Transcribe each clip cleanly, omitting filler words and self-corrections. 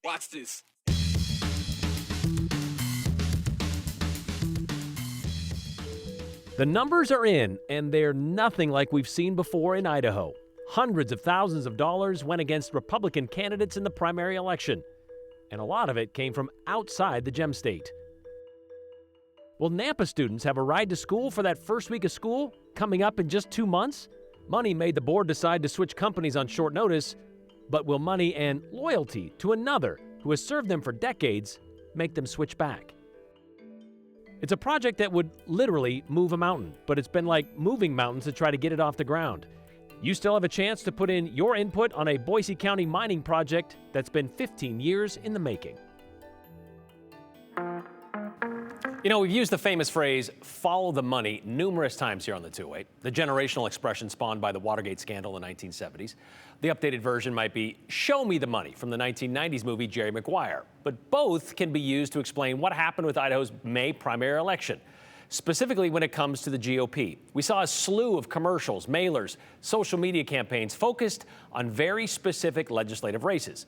Watch this. The numbers are in, and they're nothing like we've seen before in Idaho. Hundreds of thousands of dollars went against Republican candidates in the primary election, and a lot of it came from outside the gem state. Will Nampa students have a ride to school for that first week of school coming up in just 2 months? Money made the board decide to switch companies on short notice, but will money and loyalty to another who has served them for decades make them switch back? It's a project that would literally move a mountain, but it's been like moving mountains to try to get it off the ground. You still have a chance to put in your input on a Boise County mining project that's been 15 years in the making. You know, we've used the famous phrase, follow the money, numerous times here on the 2-8. The generational expression spawned by the Watergate scandal in the 1970s. The updated version might be, show me the money, from the 1990s movie Jerry Maguire. But both can be used to explain what happened with Idaho's May primary election, specifically when it comes to the GOP. We saw a slew of commercials, mailers, social media campaigns focused on very specific legislative races.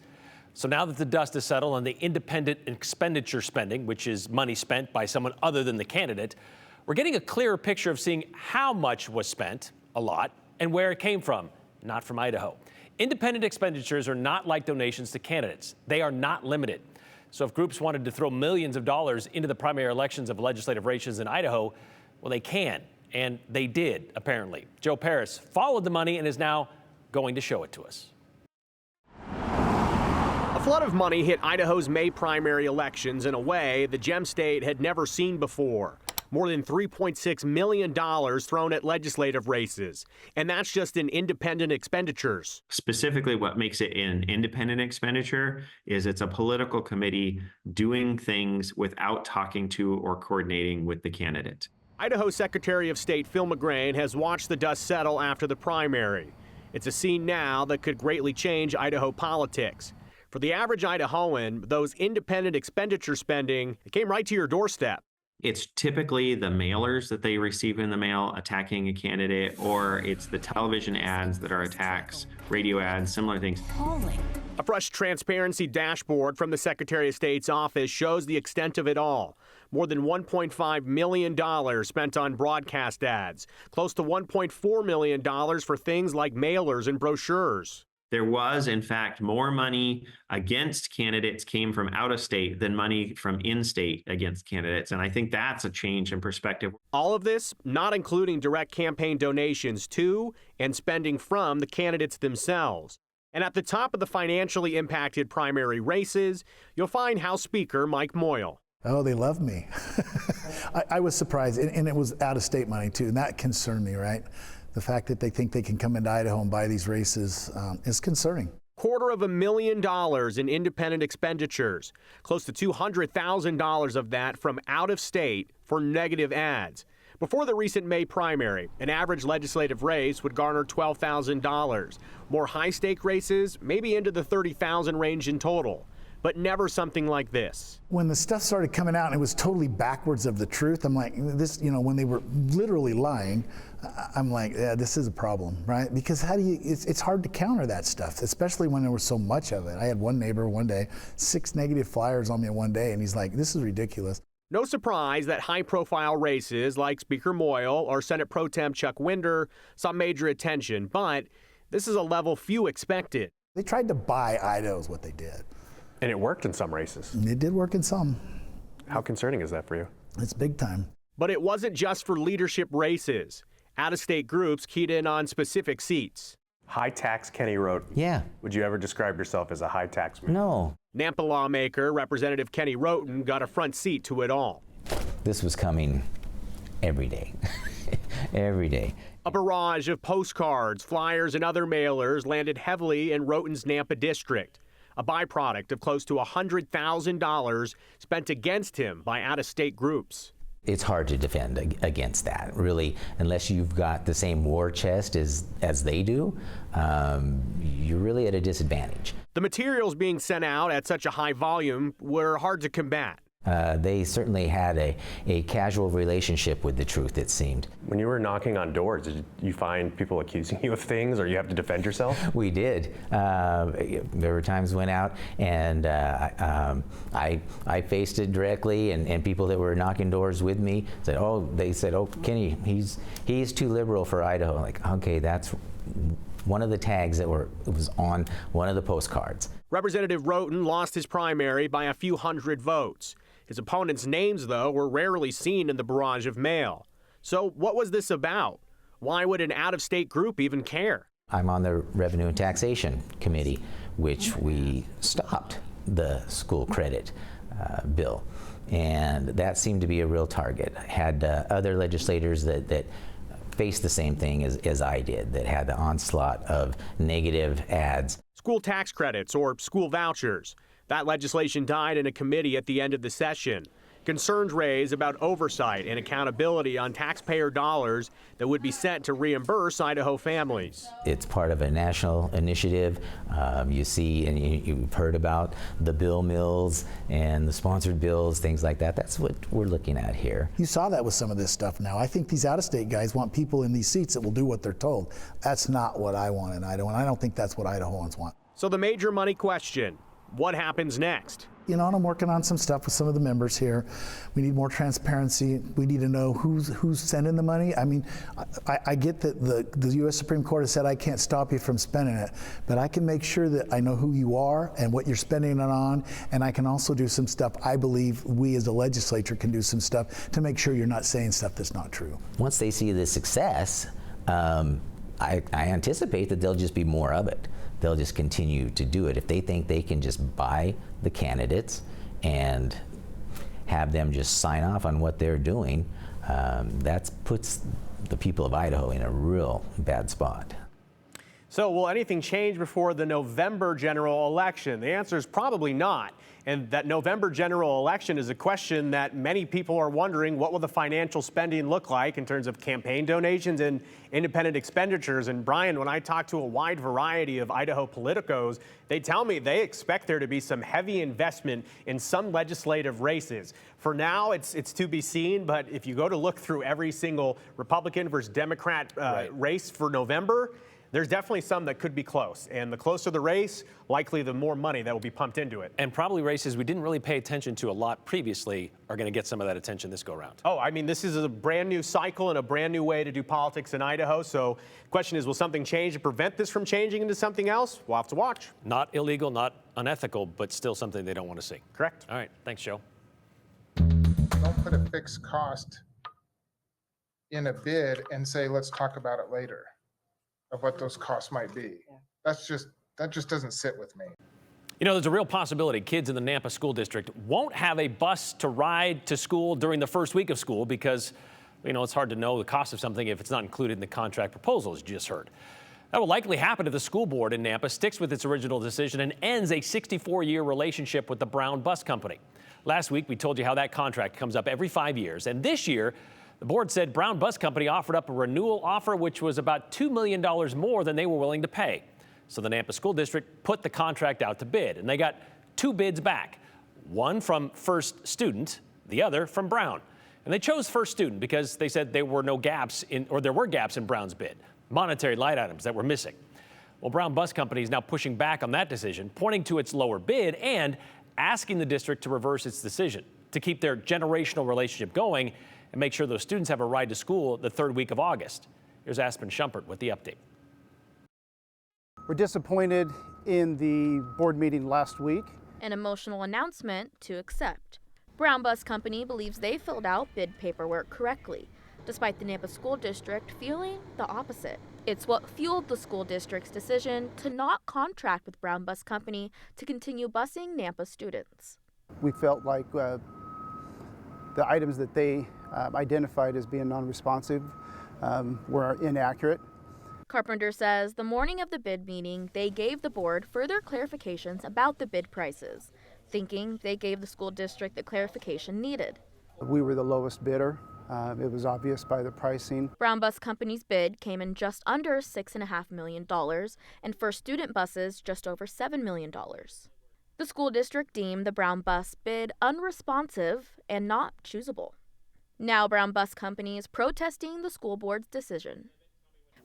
So now that the dust has settled on the independent expenditure spending, which is money spent by someone other than the candidate, we're getting a clearer picture of seeing how much was spent, a lot, and where it came from, not from Idaho. Independent expenditures are not like donations to candidates. They are not limited. So if groups wanted to throw millions of dollars into the primary elections of legislative races in Idaho, well, they can, and they did, apparently. Joe Paris followed the money and is now going to show it to us. A flood of money hit Idaho's May primary elections in a way the gem state had never seen before. More than $3.6 million thrown at legislative races. And that's just in independent expenditures. Specifically, what makes it an independent expenditure is it's a political committee doing things without talking to or coordinating with the candidate. Idaho Secretary of State Phil McGrain has watched the dust settle after the primary. It's a scene now that could greatly change Idaho politics. For the average Idahoan, those independent expenditure spending came right to your doorstep. It's typically the mailers that they receive in the mail attacking a candidate, or it's the television ads that are attacks, radio ads, similar things. A fresh transparency dashboard from the Secretary of State's office shows the extent of it all. More than $1.5 million spent on broadcast ads, close to $1.4 million for things like mailers and brochures. There was, in fact, more money against candidates came from out of state than money from in-state against candidates. And I think that's a change in perspective. All of this not including direct campaign donations to and spending from the candidates themselves. And at the top of the financially impacted primary races, you'll find House Speaker Mike Moyle. Oh, they love me. I was surprised, and it was out-of-state money, too, and that concerned me, right? The fact that they think they can come into Idaho and buy these races is concerning. $250,000 in independent expenditures, close to $200,000 of that from out of state for negative ads. Before the recent May primary, an average legislative race would garner $12,000. More high-stake races, maybe into the $30,000 range in total. But never something like this. When the stuff started coming out and it was totally backwards of the truth, I'm like, this, you know, when they were literally lying, I'm like, yeah, this is a problem, right? Because how do you, it's hard to counter that stuff, especially when there was so much of it. I had one neighbor one day, 6 negative flyers on me in one day, and he's like, this is ridiculous. No surprise that high-profile races like Speaker Moyle or Senate Pro Tem Chuck Winder saw major attention, but this is a level few expected. They tried to buy Idaho is what they did. And it worked in some races. It did work in some. How concerning is that for you? It's big time. But it wasn't just for leadership races. Out-of-state groups keyed in on specific seats. High-tax Kenny Roten. Yeah. Would you ever describe yourself as a high-tax man? No. Nampa lawmaker Representative Kenny Roten got a front seat to it all. This was coming every day. Every day. A barrage of postcards, flyers, and other mailers landed heavily in Roten's Nampa district, a byproduct of close to $100,000 spent against him by out-of-state groups. It's hard to defend against that, really, unless you've got the same war chest as they do. You're really at a disadvantage. The materials being sent out at such a high volume were hard to combat. They certainly had a casual relationship with the truth, it seemed. When you were knocking on doors, did you find people accusing you of things, or you have to defend yourself? We did. There were times went out and I faced it directly, and people that were knocking doors with me said, "Oh, Kenny, he's too liberal for Idaho." I'm like, okay, that's one of the tags that was on one of the postcards. Representative Roten lost his primary by a few hundred votes. His opponents' names, though, were rarely seen in the barrage of mail. So what was this about? Why would an out-of-state group even care? I'm on the Revenue and Taxation Committee, which we stopped the school credit bill. And that seemed to be a real target. I had other legislators that faced the same thing as I did, that had the onslaught of negative ads. School tax credits, or school vouchers. That legislation died in a committee at the end of the session. Concerns raised about oversight and accountability on taxpayer dollars that would be sent to reimburse Idaho families. It's part of a national initiative. You see, and you've heard about the bill mills and the sponsored bills, things like that. That's what we're looking at here. You saw that with some of this stuff now. I think these out-of-state guys want people in these seats that will do what they're told. That's not what I want in Idaho, and I don't think that's what Idahoans want. So the major money question, what happens next? You know, and I'm working on some stuff with some of the members here. We need more transparency. We need to know who's sending the money. I mean, I get that the U.S. Supreme Court has said I can't stop you from spending it, but I can make sure that I know who you are and what you're spending it on, and I can also do some stuff. I believe we as a legislature can do some stuff to make sure you're not saying stuff that's not true. Once they see the success, I anticipate that there'll just be more of it. They'll just continue to do it. If they think they can just buy the candidates and have them just sign off on what they're doing, that puts the people of Idaho in a real bad spot. So will anything change before the November general election? The answer is probably not. And that November general election is a question that many people are wondering, what will the financial spending look like in terms of campaign donations and independent expenditures? And Brian, when I talk to a wide variety of Idaho politicos, they tell me they expect there to be some heavy investment in some legislative races. For now, it's to be seen, but if you go to look through every single Republican versus Democrat race for November, there's definitely some that could be close. And the closer the race, likely the more money that will be pumped into it. And probably races we didn't really pay attention to a lot previously are going to get some of that attention this go around. Oh, I mean, this is a brand new cycle and a brand new way to do politics in Idaho. So the question is, will something change to prevent this from changing into something else? We'll have to watch. Not illegal, not unethical, but still something they don't want to see. Correct. All right. Thanks, Joe. Don't put a fixed cost in a bid and say, let's talk about it later, of what those costs might be. That just doesn't sit with me. You know, there's a real possibility kids in the Nampa School District won't have a bus to ride to school during the first week of school because, you know, it's hard to know the cost of something if it's not included in the contract proposal, as you just heard. That will likely happen if the school board in Nampa sticks with its original decision and ends a 64-year relationship with the Brown Bus Company. Last week, we told you how that contract comes up every 5 years, and this year, the board said Brown Bus Company offered up a renewal offer which was about $2 million more than they were willing to pay. So the Nampa School District put the contract out to bid, and they got 2 bids back, one from First Student, the other from Brown. And they chose First Student because they said there were gaps in Brown's bid, monetary line items that were missing. Well, Brown Bus Company is now pushing back on that decision, pointing to its lower bid and asking the district to reverse its decision to keep their generational relationship going and make sure those students have a ride to school the 3rd week of August. Here's Aspen Shumpert with the update. We're disappointed in the board meeting last week. An emotional announcement to accept. Brown Bus Company believes they filled out bid paperwork correctly, despite the Nampa School District feeling the opposite. It's what fueled the school district's decision to not contract with Brown Bus Company to continue busing Nampa students. We felt like the items that they identified as being non-responsive were inaccurate. Carpenter says the morning of the bid meeting, they gave the board further clarifications about the bid prices, thinking they gave the school district the clarification needed. We were the lowest bidder. It was obvious by the pricing. Brown Bus Company's bid came in just under $6.5 million, and First Student buses just over $7 million. The school district deemed the Brown Bus bid unresponsive and not choosable. Now Brown Bus Company is protesting the school board's decision.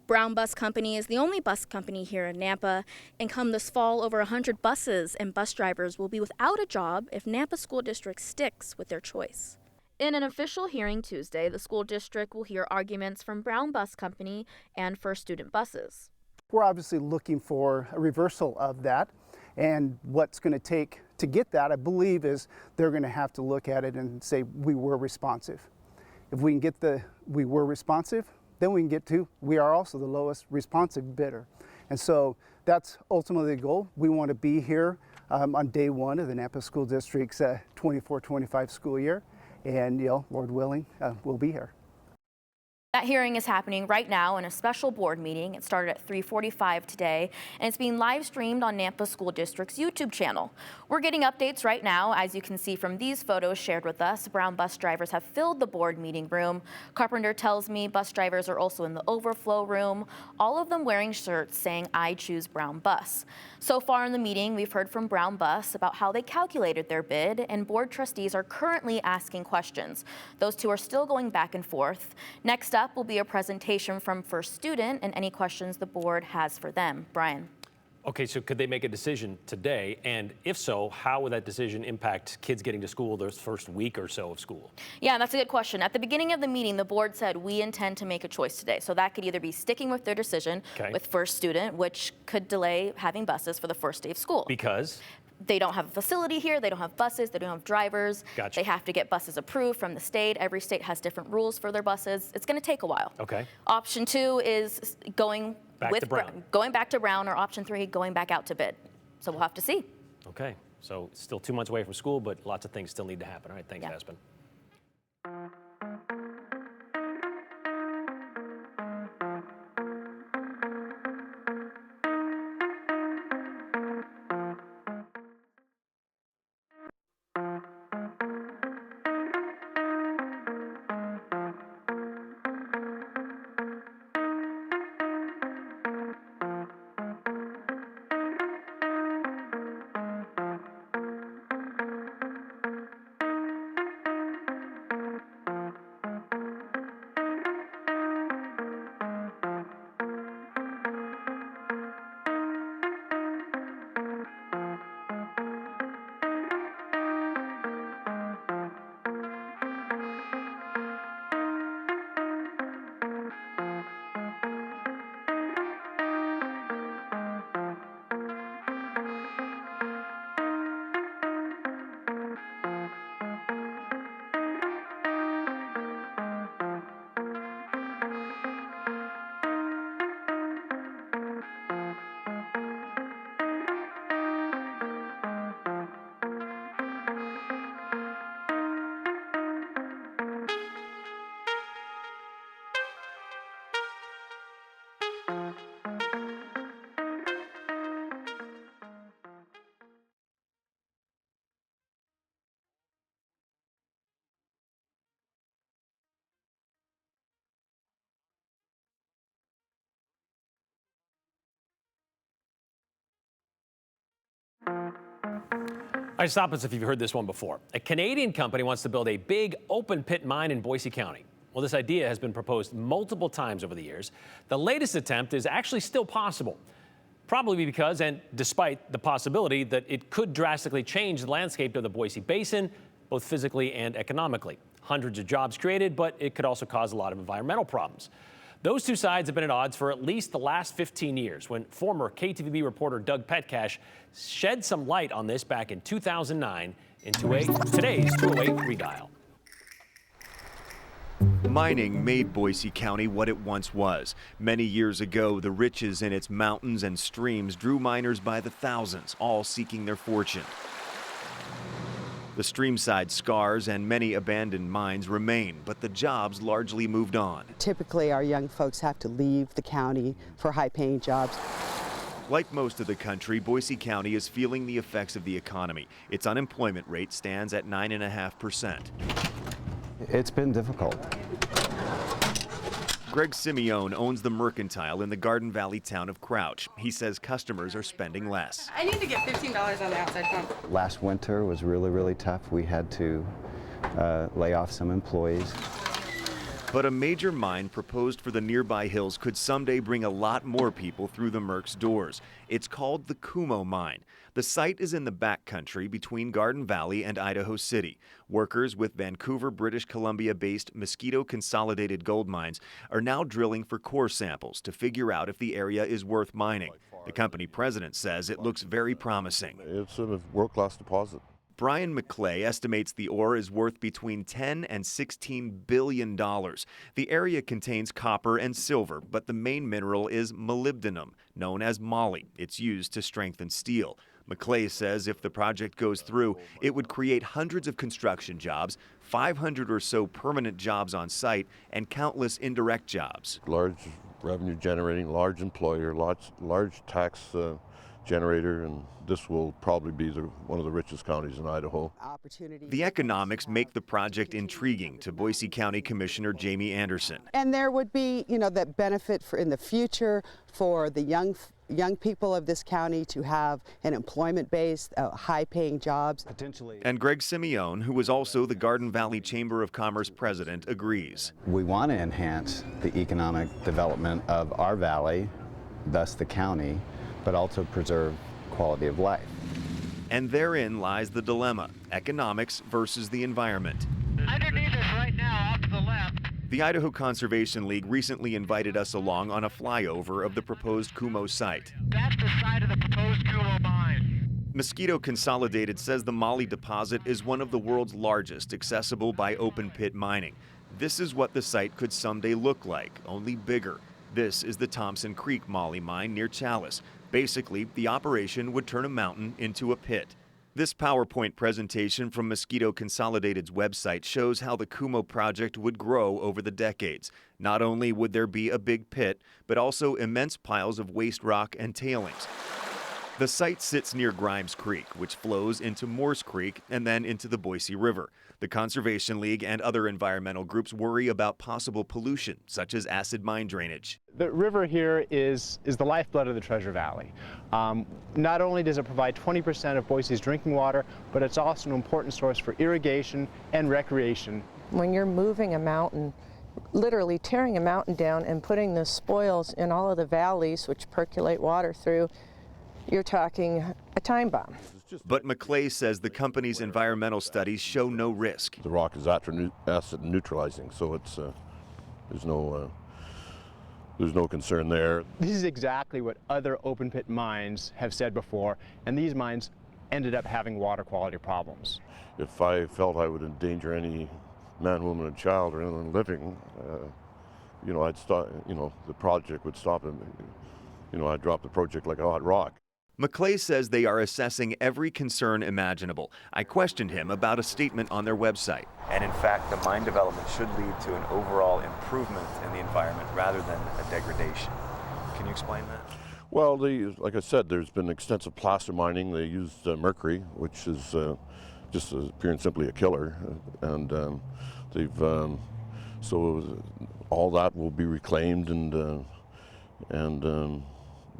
Brown Bus Company is the only bus company here in Nampa, and come this fall, over 100 buses and bus drivers will be without a job if Nampa School District sticks with their choice. In an official hearing Tuesday, the school district will hear arguments from Brown Bus Company and First Student Buses. We're obviously looking for a reversal of that, and what's going to take to get that, I believe, is they're going to have to look at it and say we were responsive. If we can get the we were responsive, then we can get to we are also the lowest responsive bidder. And so that's ultimately the goal. We want to be here on day one of the Nampa School District's 24-25 school year, and Lord willing, we'll be here. That hearing is happening right now in a special board meeting. It started at 3:45 today, and it's being live streamed on Nampa School District's YouTube channel. We're getting updates right now. As you can see from these photos shared with us, Brown bus drivers have filled the board meeting room. Carpenter tells me bus drivers are also in the overflow room, all of them wearing shirts saying, "I choose Brown Bus." So far in the meeting, we've heard from Brown Bus about how they calculated their bid, and board trustees are currently asking questions. Those two are still going back and forth. Next up will be a presentation from First Student and any questions the board has for them. Brian. Okay, so could they make a decision today? And if so, how would that decision impact kids getting to school their first week or so of school? Yeah, that's a good question. At the beginning of the meeting, the board said we intend to make a choice today. So that could either be sticking with their decision with First Student, which could delay having buses for the first day of school. Because? They don't have a facility here, they don't have buses, they don't have drivers. Gotcha. They have to get buses approved from the state. Every state has different rules for their buses. It's going to take a while. Okay. Option 2 is going back to Brown, or option 3, going back out to bid. So we'll have to see. Okay, so still 2 months away from school, but lots of things still need to happen. All right, thanks, Aspen. All right, stop us if you've heard this one before. A Canadian company wants to build a big open pit mine in Boise County. Well, this idea has been proposed multiple times over the years. The latest attempt is actually still possible, probably because, and despite the possibility that it could drastically change the landscape of the Boise Basin, both physically and economically. Hundreds of jobs created, but it could also cause a lot of environmental problems. Those two sides have been at odds for at least the last 15 years, when former KTVB reporter Doug Petcash shed some light on this back in 2009 in today's 208 Redial. Mining made Boise County what it once was. Many years ago, the riches in its mountains and streams drew miners by the thousands, all seeking their fortune. The streamside scars and many abandoned mines remain, but the jobs largely moved on. Typically, our young folks have to leave the county for high-paying jobs. Like most of the country, Boise County is feeling the effects of the economy. Its unemployment rate stands at 9.5%. It's been difficult. Greg Simeone owns the Mercantile in the Garden Valley town of Crouch. He says customers are spending less. I need to get $15 on the outside pump. Last winter was really tough. We had to lay off some employees. But a major mine proposed for the nearby hills could someday bring a lot more people through the Merc's doors. It's called the Kumo Mine. The site is in the backcountry between Garden Valley and Idaho City. Workers with Vancouver, British Columbia-based Mosquito Consolidated Gold Mines are now drilling for core samples to figure out if the area is worth mining. The company president says it looks very promising. It's a world-class deposit. Brian McClay estimates the ore is worth between $10 and $16 billion. The area contains copper and silver, but the main mineral is molybdenum, known as moly. It's used to strengthen steel. McClay says if the project goes through, it would create hundreds of construction jobs, 500 or so permanent jobs on site, and countless indirect jobs. Large revenue generating, large employer, large tax generator, and this will probably be one of the richest counties in Idaho. The economics make the project intriguing to Boise County Commissioner Jamie Anderson. And there would be, that benefit for in the future for the young people of this county to have an employment base, high-paying jobs. Potentially. And Greg Simeone, who is also the Garden Valley Chamber of Commerce president, agrees. We want to enhance the economic development of our valley, thus the county, but also preserve quality of life. And therein lies the dilemma, economics versus the environment. Underneath us right now, off to the left. The Idaho Conservation League recently invited us along on a flyover of the proposed Kumo site. That's the site of the proposed Kumo mine. Mosquito Consolidated says the moly deposit is one of the world's largest, accessible by open pit mining. This is what the site could someday look like, only bigger. This is the Thompson Creek moly mine near Chalice. Basically, the operation would turn a mountain into a pit. This PowerPoint presentation from Mosquito Consolidated's website shows how the Kumo project would grow over the decades. Not only would there be a big pit, but also immense piles of waste rock and tailings. The site sits near Grimes Creek, which flows into Morse Creek and then into the Boise River. The Conservation League and other environmental groups worry about possible pollution, such as acid mine drainage. The river here is the lifeblood of the Treasure Valley. Not only does it provide 20% of Boise's drinking water, but it's also an important source for irrigation and recreation. When you're moving a mountain, literally tearing a mountain down and putting the spoils in all of the valleys which percolate water through, you're talking a time bomb. But McClay says the company's environmental studies show no risk. The rock is acid neutralizing, so it's there's no concern there. This is exactly what other open pit mines have said before, and these mines ended up having water quality problems. If I felt I would endanger any man, woman, and child or anyone living, I'd stop. The project would stop, and I'd drop the project like a hot rock. McClay says they are assessing every concern imaginable. I questioned him about a statement on their website. And in fact, the mine development should lead to an overall improvement in the environment rather than a degradation. Can you explain that? Well, like I said, there's been extensive placer mining. They used mercury, which is just pure and simply a killer. And so all that will be reclaimed and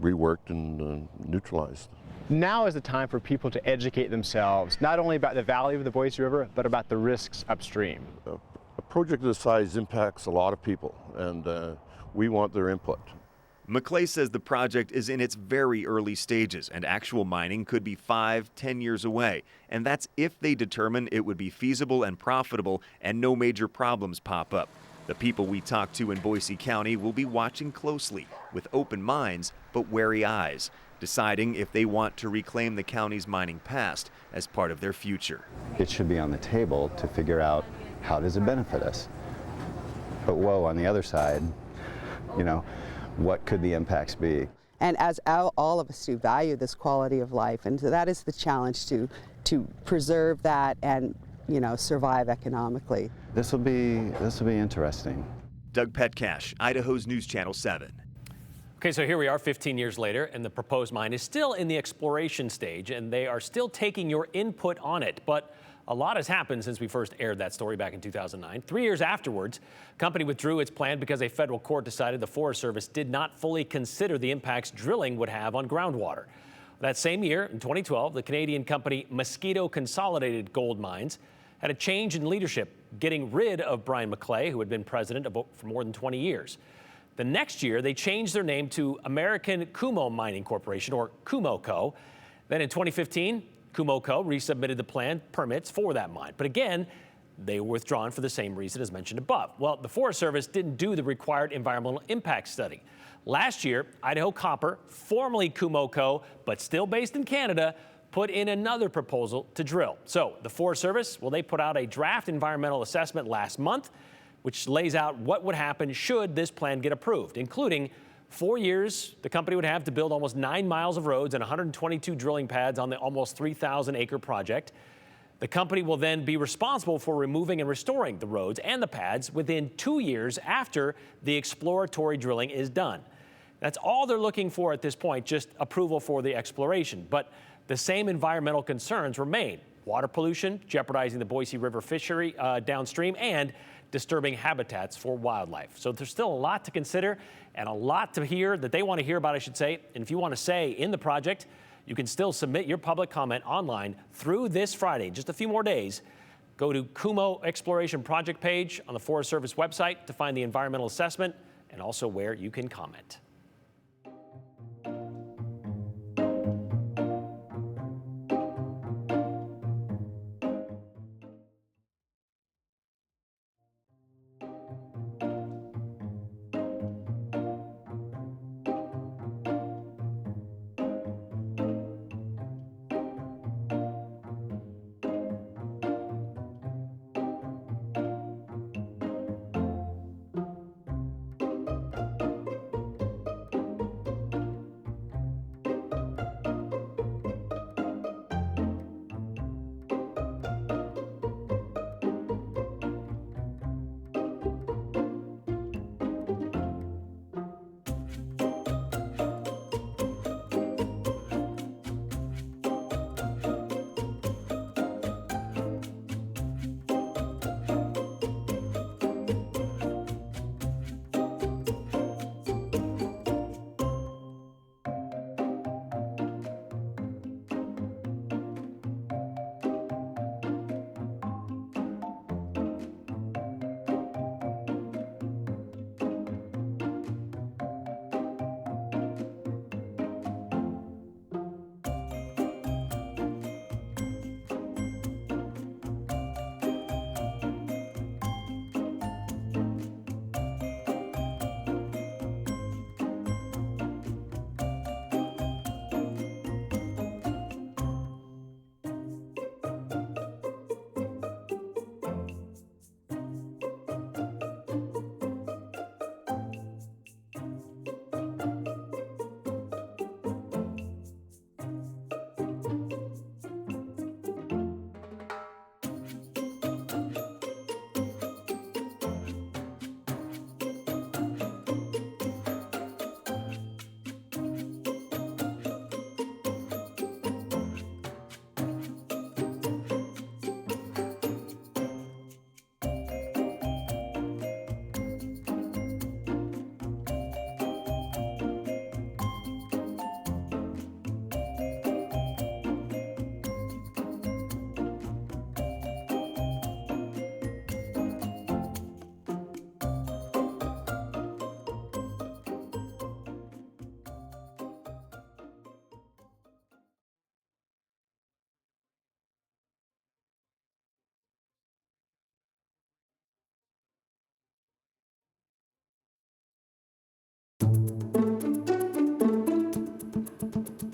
reworked and neutralized. Now is the time for people to educate themselves, not only about the valley of the Boise River, but about the risks upstream. A project of this size impacts a lot of people, and we want their input. McClay says the project is in its very early stages, and actual mining could be 5-10 years away. And that's if they determine it would be feasible and profitable and no major problems pop up. The people we talk to in Boise County will be watching closely, with open minds but wary eyes, deciding if they want to reclaim the county's mining past as part of their future. It should be on the table to figure out how does it benefit us. But whoa, on the other side, what could the impacts be? And as all of us do value this quality of life, and so that is the challenge to preserve that and survive economically. This will be interesting. Doug Petcash, Idaho's News Channel 7. Okay, so here we are 15 years later, and the proposed mine is still in the exploration stage, and they are still taking your input on it. But A lot has happened since we first aired that story back in 2009. 3 years afterwards, the company withdrew its plan because a federal court decided the Forest Service did not fully consider the impacts drilling would have on groundwater. That same year, in 2012, the Canadian company Mosquito Consolidated Gold Mines had a change in leadership, getting rid of Brian McClay, who had been president for more than 20 years. The next year, they changed their name to American Kumho Mining Corporation, or Kumho Co. Then in 2015, Kumho Co. resubmitted the plan permits for that mine. But again, they were withdrawn for the same reason as mentioned above. Well, the Forest Service didn't do the required environmental impact study. Last year, Idaho Copper, formerly Kumho Co., but still based in Canada, put in another proposal to drill. So the Forest Service, well, they put out a draft environmental assessment last month, which lays out what would happen should this plan get approved, including 4 years the company would have to build almost 9 miles of roads and 122 drilling pads on the almost 3,000-acre project. The company will then be responsible for removing and restoring the roads and the pads within 2 years after the exploratory drilling is done. That's all they're looking for at this point, just approval for the exploration. But the same environmental concerns remain: water pollution, jeopardizing the Boise River fishery downstream, and disturbing habitats for wildlife. So there's still a lot to consider and a lot to hear that they want to hear about, I should say. And if you want to say in the project, you can still submit your public comment online through this Friday, just a few more days. Go to Kumho Exploration Project page on the Forest Service website to find the environmental assessment and also where you can comment.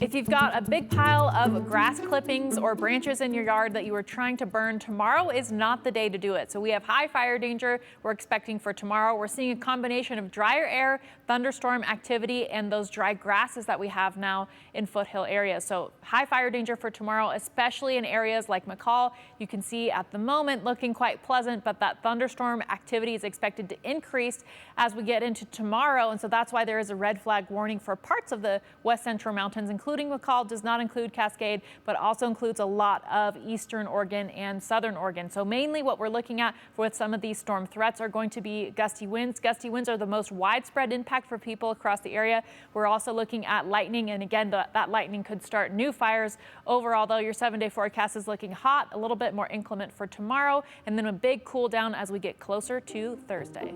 If you've got a big pile of grass clippings or branches in your yard that you are trying to burn, tomorrow is not the day to do it. So we have high fire danger we're expecting for tomorrow. We're seeing a combination of drier air, thunderstorm activity, and those dry grasses that we have now in foothill areas. So high fire danger for tomorrow, especially in areas like McCall. You can see at the moment looking quite pleasant, but that thunderstorm activity is expected to increase as we get into tomorrow. And so that's why there is a red flag warning for parts of the west central mountains, including incoming call does not include Cascade, but also includes a lot of eastern Oregon and southern Oregon. So mainly what we're looking at with some of these storm threats are going to be gusty winds. Gusty winds are the most widespread impact for people across the area. We're also looking at lightning, and again, that lightning could start new fires. Overall, though, your 7-day forecast is looking hot, a little bit more inclement for tomorrow, and then a big cool down as we get closer to Thursday.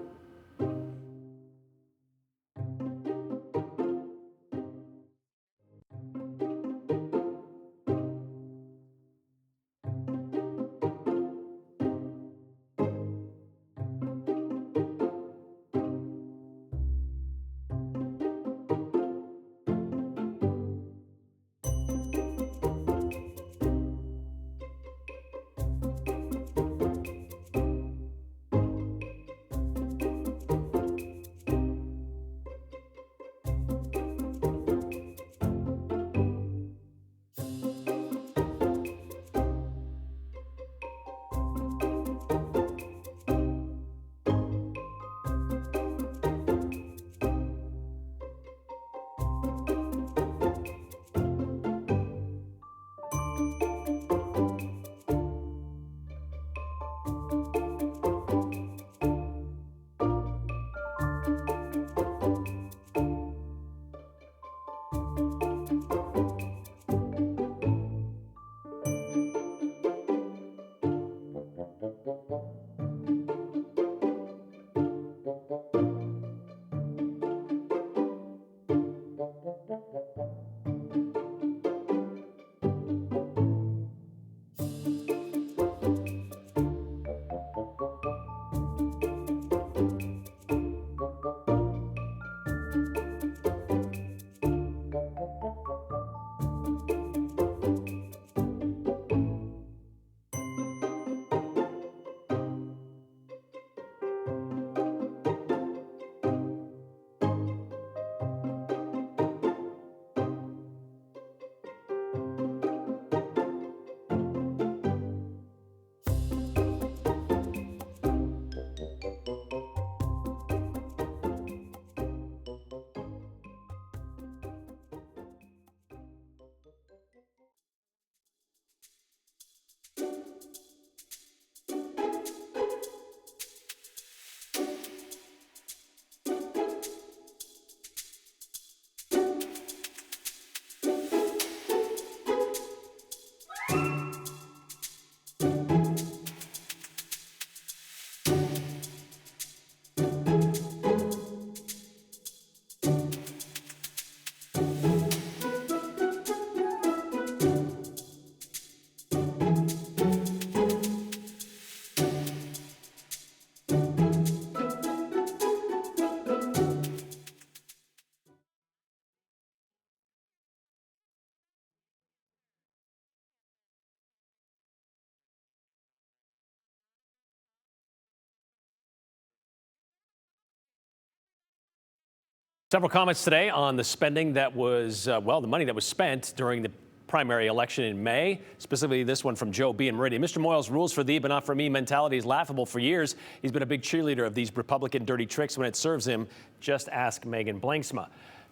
Several comments today on the spending that was, the money that was spent during the primary election in May, specifically this one from Joe B. in Meridian. Mr. Moyles' rules for thee but not for me mentality is laughable for years. He's been a big cheerleader of these Republican dirty tricks when it serves him. Just ask Megan Blanksma.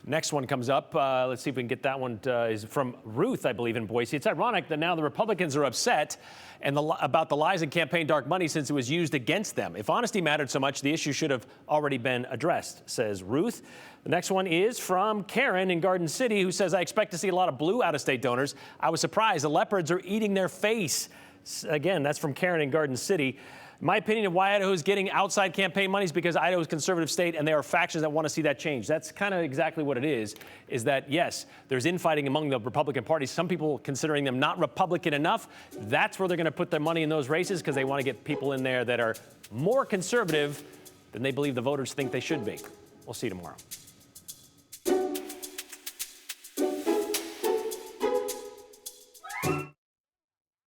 Next one comes up. Let's see if we can get that one. Is from Ruth, I believe, in Boise. It's ironic that now the Republicans are upset about the lies and campaign dark money since it was used against them. If honesty mattered so much, the issue should have already been addressed, says Ruth. The next one is from Karen in Garden City, who says, I expect to see a lot of blue out-of-state donors. I was surprised the leopards are eating their face. Again, that's from Karen in Garden City. My opinion of why Idaho is getting outside campaign money is because Idaho is a conservative state and there are factions that want to see that change. That's kind of exactly what it is that, yes, there's infighting among the Republican parties. Some people considering them not Republican enough. That's where they're going to put their money in those races because they want to get people in there that are more conservative than they believe the voters think they should be. We'll see you tomorrow.